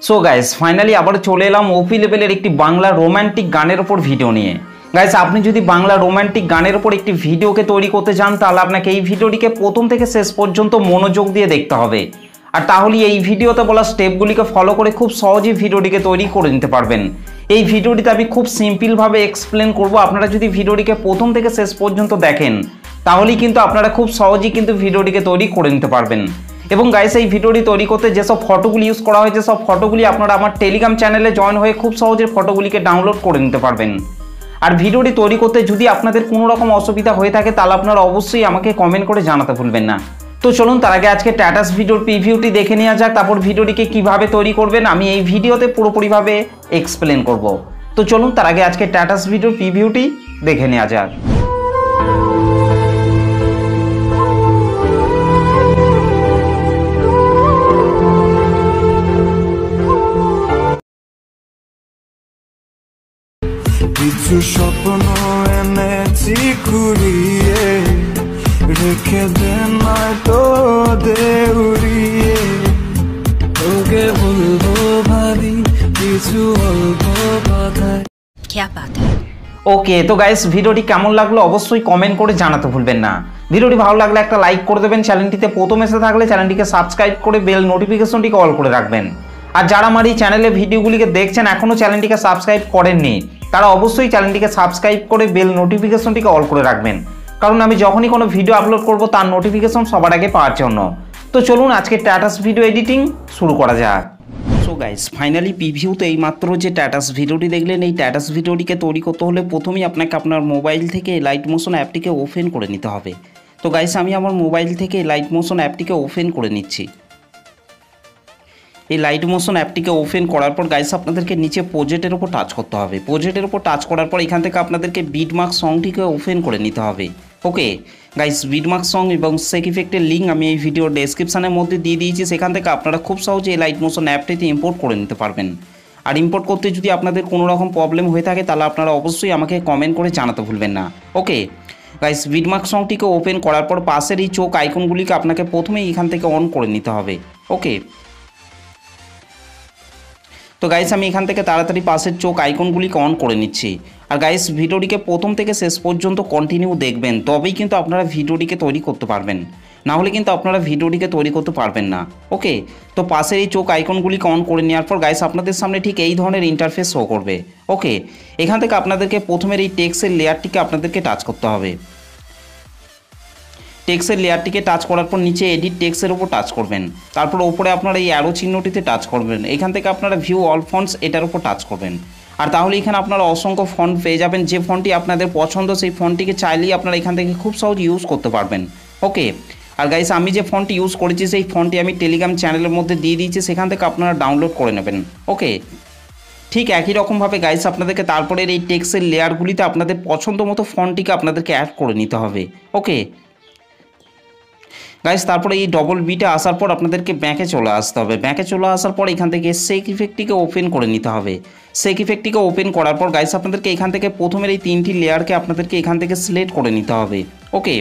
So guys finally আবার চলে এলাম ওপি লেভেলের একটি বাংলা রোমান্টিক গানের ওপর ভিডিও নিয়ে। গাইস আপনি যদি বাংলা রোমান্টিক গানের ওপর একটি ভিডিওকে তৈরি করতে চান তাহলে আপনাকে এই ভিডিওটিকে প্রথম থেকে শেষ পর্যন্ত মনোযোগ দিয়ে দেখতে হবে। আর তাহলেই এই ভিডিওতে বলা স্টেপগুলিকে ফলো করে খুব সহজেই ভিডিওটিকে তৈরি করে নিতে পারবেন। এই ভিডিওটিতে আমি খুব সিম্পলভাবে এক্সপ্লেন করব। আপনারা যদি ভিডিওটিকে প্রথম থেকে শেষ পর্যন্ত দেখেন তাহলেই কিন্তু আপনারা খুব সহজেই কিন্তু ভিডিওটিকে তৈরি করে নিতে পারবেন। এবং গাইস এই ভিডিওটি তৈরি করতে যেসব ফটোগুলি ইউজ করা হয়েছে সব ফটোগুলি আপনারা আমার টেলিগ্রাম চ্যানেলে জয়েন হয়ে খুব সহজে ফটোগুলিকে ডাউনলোড করে নিতে পারবেন। আর ভিডিওটি তৈরি করতে যদি আপনাদের কোনো রকম অসুবিধা হয়ে থাকে তাহলে আপনারা অবশ্যই আমাকে কমেন্ট করে জানাতে ভুলবেন না। তো চলুন তার আগে আজকে স্ট্যাটাস ভিডিওর প্রিভিউটি দেখে নেওয়া যাক, তারপর ভিডিওটিকে কিভাবে তৈরি করবেন আমি এই ভিডিওতে পুরোপুরিভাবে এক্সপ্লেন করব। তো চলুন তার আগে আজকে স্ট্যাটাস ভিডিওর প্রিভিউটি দেখে নেওয়া যাক। কিছু স্বপ্ন এনেছি কুড়িয়ে রেখে দে নয়তো দেউড়িয়ে তোকে বলবো ভাবি কিছু অল্প কথায়। क्या बात है। ওকে তো গাইস ভিডিওটি কেমন লাগলো অবশ্যই কমেন্ট করে জানাতে ভুলবেন না। ভিডিওটি ভালো লাগলে একটা লাইক করে দেবেন, চ্যানেলটিতে প্রথম এসে থাকলে চ্যানেলটিকে সাবস্ক্রাইব করে বেল নোটিফিকেশনটিকে অল করে রাখবেন। আর যারা আমার এই চ্যানেলে ভিডিওগুলিকে দেখছেন এখনও চ্যানেলটিকে সাবস্ক্রাইব করেননি তারা অবশ্যই চ্যানেলটিকে সাবস্ক্রাইব করে বেল নোটিফিকেশনটিকে অল করে রাখবেন, কারণ আমি যখনই কোনো ভিডিও আপলোড করব তার নোটিফিকেশন সবার আগে পাওয়ার জন্য। তো চলুন আজকে স্ট্যাটাস ভিডিও এডিটিং শুরু করা যাক। সো গাইস ফাইনালি প্রিভিউতে এইমাত্র যে স্ট্যাটাস ভিডিওটি দেখলেন এই স্ট্যাটাস ভিডিওটিকে তৈরি করতে হলে প্রথমেই আপনাকে আপনার মোবাইল থেকে লাইট মোশন অ্যাপটিকে ওপেন করে নিতে হবে। তো গাইস আমি আমার মোবাইল থেকে লাইট মোশন অ্যাপটিকে ওপেন করে নিচ্ছি। এই লাইট মোশন অ্যাপটিকে ওপেন করার পর গাইস আপনাদেরকে নিচে প্রজেক্টের উপর টাচ করতে হবে। প্রজেক্টের উপর টাচ করার পর এখান থেকে আপনাদেরকে বিটমার্ক সংটিকে ওপেন করে নিতে হবে। ওকে গাইস বিটমার্ক সং এবং সেক ইফেক্টের লিঙ্ক আমি এই ভিডিওর ডেসক্রিপশানের মধ্যে দিয়ে দিয়েছি, সেখান থেকে আপনারা খুব সহজে এই লাইট মোশন অ্যাপটিতে ইম্পোর্ট করে নিতে পারবেন। আর ইম্পোর্ট করতে যদি আপনাদের কোনো রকম প্রবলেম হয়ে থাকে তাহলে আপনারা অবশ্যই আমাকে কমেন্ট করে জানাতে ভুলবেন না। ওকে গাইস বিটমার্ক সংটিকে ওপেন করার পর পাশের এই চোখ আইকনগুলিকে আপনাকে প্রথমেই এখান থেকে অন করে নিতে হবে। ওকে তো গাইস আমি এখান থেকে তাড়াতাড়ি পাশের চোখ আইকনগুলিকে অন করে নিচ্ছি। আর গাইস ভিডিওটিকে প্রথম থেকে শেষ পর্যন্ত কন্টিনিউ দেখবেন, তবেই কিন্তু আপনারা ভিডিওটিকে তৈরি করতে পারবেন, না হলে কিন্তু আপনারা ভিডিওটিকে তৈরি করতে পারবেন না। ওকে তো পাশের এই চোখ আইকনগুলিকে অন করে নেওয়ার পর গাইস আপনাদের সামনে ঠিক এই ধরনের ইন্টারফেস শো করবে। ওকে এখান থেকে আপনাদেরকে প্রথমের এই টেক্সটের লেয়ারটিকে আপনাদেরকে টাচ করতে হবে। টেক্সটের লেয়ারটিকে টাচ করার পর নিচে এডিট টেক্সটের উপর টাচ করবেন, তারপর ওপরে আপনারা এই অ্যারো চিহ্নটিতে টাচ করবেন। এখান থেকে আপনারা ভিউ অল ফন্টস এটার উপর টাচ করবেন। আর তাহলে এখানে আপনারা অসংখ্য ফন্ট পেয়ে যাবেন, যে ফন্টটি আপনাদের পছন্দ সেই ফন্টটিকে চাইলেই আপনারা এখান থেকে খুব সহজ ইউজ করতে পারবেন। ওকে আর গাইস আমি যে ফন্টটি ইউজ করেছি সেই ফন্টটি আমি টেলিগ্রাম চ্যানেলের মধ্যে দিয়ে দিয়েছি, সেখান থেকে আপনারা ডাউনলোড করে নেবেন। ওকে ঠিক একই রকমভাবে গাইস আপনাদেরকে তারপরের এই টেক্সটের লেয়ারগুলিতে আপনাদের পছন্দ মতো ফন্টটিকে আপনাদেরকে অ্যাড করে নিতে হবে। ওকে গাইস তারপরে এই ডবল বিটে আসার পর আপনাদেরকে ব্যাকে চলে আসতে হবে। ব্যাকে চলে আসার পর এখান থেকে সেক ইফেক্টটিকে ওপেন করে নিতে হবে। সেক ইফেক্টটিকে ওপেন করার পর গাইস আপনাদেরকে এখান থেকে প্রথমের এই তিনটি লেয়ারকে আপনাদেরকে এখান থেকে সিলেক্ট করে নিতে হবে। ওকে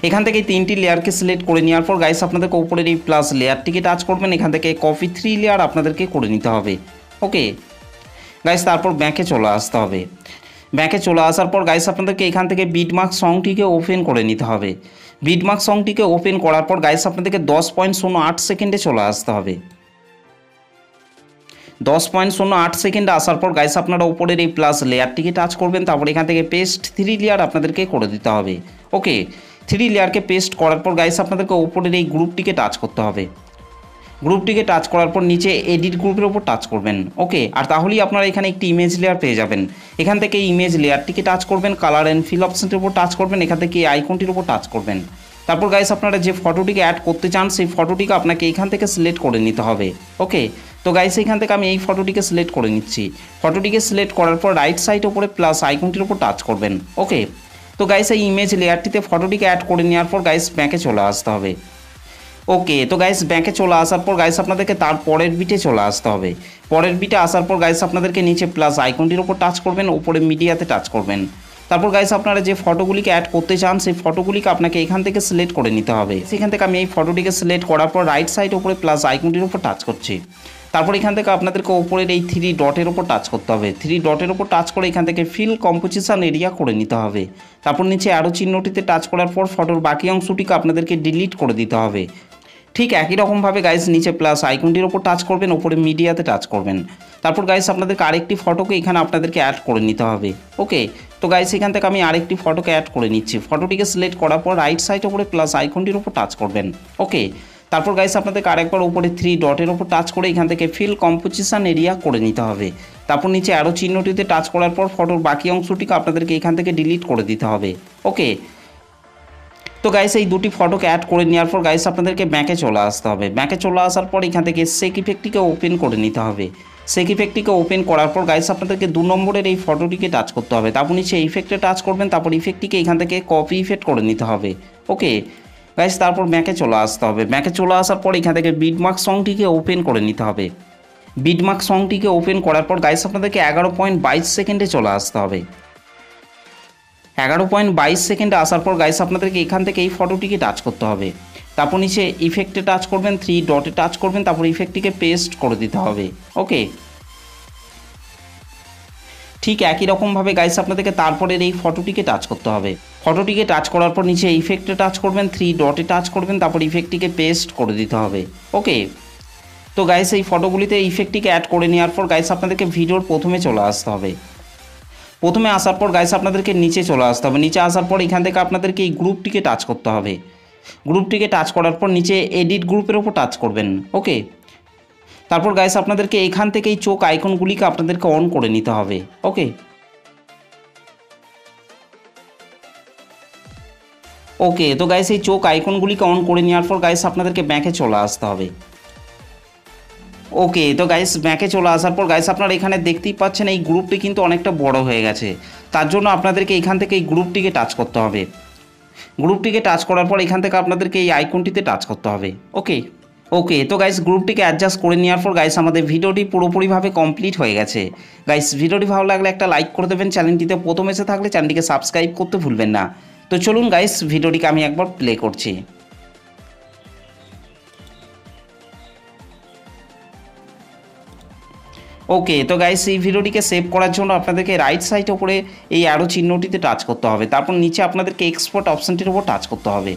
এখান থেকে এই তিনটি লেয়ারকে সিলেক্ট করে নেওয়ার পর গাইস আপনাদেরকে উপরের এই প্লাস লেয়ারটিকে টাচ করবেন, এখান থেকে কপি 3 লেয়ার আপনাদেরকে করে নিতে হবে। ওকে গাইস তারপর ব্যাকে চলে আসতে হবে। ব্যাকে চলে আসার পর গাইস আপনাদেরকে এখান থেকে বিটমার্ক সংটিকে ওপেন করে নিতে হবে। বিটমার্ক সংটিকে ওপেন করার পর গাইস আপনাদেরকে 10.08 সেকেন্ডে চলে আসতে হবে। 10.08 সেকেন্ডে আসার পর গাইস আপনারা উপরের এই প্লাস লেয়ারটিকে টাচ করবেন, তারপর এখান থেকে পেস্ট 3 লেয়ার আপনাদেরকে করে দিতে হবে। ওকে 3 লেয়ারকে পেস্ট করার পর গাইস আপনাদেরকে উপরের এই গ্রুপটিকে টাচ করতে হবে। গ্রুপটিকে টাচ করার পর নিচে এডিট গ্রুপের উপর টাচ করবেন। ওকে আর তাহলেই আপনারা এখানে একটি ইমেজ লেয়ার পেয়ে যাবেন। এখান থেকে এই ইমেজ লেয়ারটিকে টাচ করবেন, কালার অ্যান্ড ফিল অপশনটির উপর টাচ করবেন, এখান থেকে এই আইকনটির উপর টাচ করবেন। তারপর গাইস আপনারা যে ফটোটিকে অ্যাড করতে চান সেই ফটোটিকে আপনাকে এখান থেকে সিলেক্ট করে নিতে হবে। ওকে তো গাইস এখান থেকে আমি এই ফটোটিকে সিলেক্ট করে নিচ্ছি। ফটোটিকে সিলেক্ট করার পর রাইট সাইড উপরে প্লাস আইকনটির উপর টাচ করবেন। ওকে তো গাইস এই ইমেজ লেয়ারটিতে ফটোটিকে অ্যাড করে নেওয়ার পর গাইস ব্যাকে চলে আসতে হবে। ওকে তো গাইস ব্যাকে চলে আসার পর গাইস আপনাদেরকে তার পরের বিটে চলে আসতে হবে। পরের বিটে আসার পর গাইস আপনাদেরকে নিচে প্লাস আইকনটির উপর টাচ করবেন, উপরে মিডিয়াতে টাচ করবেন। তারপর গাইস আপনারা যে ফটোগুলিকে অ্যাড করতে চান সেই ফটোগুলিকে আপনাকে এখান থেকে সিলেক্ট করে নিতে হবে। সেখান থেকে আমি এই ফটোটিকে সিলেক্ট করার পর রাইট সাইড উপরে প্লাস আইকনটির উপর টাচ করছি। তারপর এখান থেকে আপনাদেরকে ওপরের এই 3 ডটের ওপর টাচ করতে হবে। 3 ডটের ওপর টাচ করে এখান থেকে ফিল কম্পোজিশন এরিয়া করে নিতে হবে। তারপর নিচে অ্যারো চিহ্নটিতে টাচ করার পর ফটোর বাকি অংশটিকে আপনাদেরকে ডিলিট করে দিতে হবে। ঠিক একই রকমভাবে গাইস নিচে প্লাস আইকনটির ওপর টাচ করবেন, ওপরে মিডিয়াতে টাচ করবেন। তারপর গাইস আপনাদেরকে আরেকটি ফটোকে এখানে আপনাদেরকে অ্যাড করে নিতে হবে। ওকে, তো গাইস এখান থেকে আমি আরেকটি ফটোকে অ্যাড করে নিচ্ছি। ফটোটিকে সিলেক্ট করার পর রাইট সাইড ওপরে প্লাস আইকনটির ওপর টাচ করবেন। ওকে, তারপর গাইস আপনাদেরকে আরেকবার উপরে 3 ডটের ওপর টাচ করে এখান থেকে ফিল কম্পোজিশন এরিয়া করে নিতে হবে। তারপর নিচে অ্যারো চিহ্নটিতে টাচ করার পর ফটোর বাকি অংশটিকে আপনাদেরকে এখান থেকে ডিলিট করে দিতে হবে। ওকে, তো গাইস এই দুটি ফটোকে অ্যাড করে নেওয়ার পর গাইস আপনাদেরকে ব্যাকে চলে আসতে হবে। ব্যাকে চলে আসার পর এখান থেকে সেক ইফেক্টটিকে ওপেন করে নিতে হবে। সেক ইফেক্টটিকে ওপেন করার পর গাইস আপনাদেরকে 2 নম্বরের এই ফটোটিকে টাচ করতে হবে। তারপর নিচে ইফেক্টে টাচ করবেন, তারপর ইফেক্টটিকে এখান থেকে কপি ইফেক্ট করে নিতে হবে। ওকে গাইস, তারপর ব্যাকে চলে আসতে হবে। ব্যাকে চলে আসার পর এখান থেকে বিটমার্ক সংটিকে ওপেন করে নিতে হবে। বিটমার্ক সংটিকে ওপেন করার পর গাইস আপনাদেরকে 11.22 সেকেন্ডে চলে আসতে হবে। 11.22 সেকেন্ডে আসার পর গাইস আপনাদেরকে এখান থেকে এই ফটোটিকে টাচ করতে হবে। তারপর নিচে ইফেক্টে টাচ করবেন, 3 ডটে টাচ করবেন, তারপর ইফেক্টটিকে পেস্ট করে দিতে হবে। ওকে, ঠিক একই রকমভাবে গাইস আপনাদেরকে তারপরের এই ফটোটিকে টাচ করতে হবে। ফটোটিকে টাচ করার পর নিচে ইফেক্টে টাচ করবেন, 3 ডটে টাচ করবেন, তারপর ইফেক্টটিকে পেস্ট করে দিতে হবে। ওকে, তো গাইস এই ফটোগুলিতে ইফেক্টটিকে অ্যাড করে নেওয়ার পর গাইস আপনাদেরকে ভিডিওর প্রথমে চলে আসতে হবে। প্রথমে আসার পর গাইস আপনাদেরকে নিচে চলে আসতে হবে। নিচে আসার পর এখান থেকে আপনাদেরকে এই গ্রুপটিকে টাচ করতে হবে। গ্রুপটিকে টাচ করার পর নিচে এডিট গ্রুপের ওপর টাচ করবেন। ওকে, তারপর গাইস আপনাদেরকে এখান থেকে এই চোখ আইকনগুলিকে আপনাদেরকে অন করে নিতে হবে। ওকে, ওকে, তো গাইস এই চোখ আইকনগুলিকে অন করে নেওয়ার পর গাইস আপনাদেরকে ব্যাকে চলে আসতে হবে। ওকে, তো গাইস ব্যাকে চলে আসার পর গাইস আপনারা এখানে দেখতেই পাচ্ছেন এই গ্রুপটি কিন্তু অনেকটা বড় হয়ে গেছে। তার জন্য আপনাদেরকে এখান থেকে এই গ্রুপটিকে টাচ করতে হবে। গ্রুপটিকে টাচ করার পর এখান থেকে আপনাদেরকে এই আইকনটিতে টাচ করতে হবে। ওকে, ওকে, তো গাইস গ্রুপটিকে অ্যাডজাস্ট করে নেওয়ার পর গাইস আমাদের ভিডিওটি পুরোপুরিভাবে কমপ্লিট হয়ে গেছে। গাইস ভিডিওটি ভালো লাগলে একটা লাইক করে দেবেন, চ্যানেলটিতে প্রথম এসে থাকলে চ্যানেলটিকে সাবস্ক্রাইব করতে ভুলবেন না। তো চলুন গাইস ভিডিওটিকে আমি একবার প্লে করছি। ওকে, তো গাইস এই ভিডিওটিকে সেভ করার জন্য আপনাদেরকে রাইট সাইড ওপরে এই অ্যারো চিহ্নটিতে টাচ করতে হবে। তারপর নিচে আপনাদেরকে এক্সপোর্ট অপশনটির উপর টাচ করতে হবে।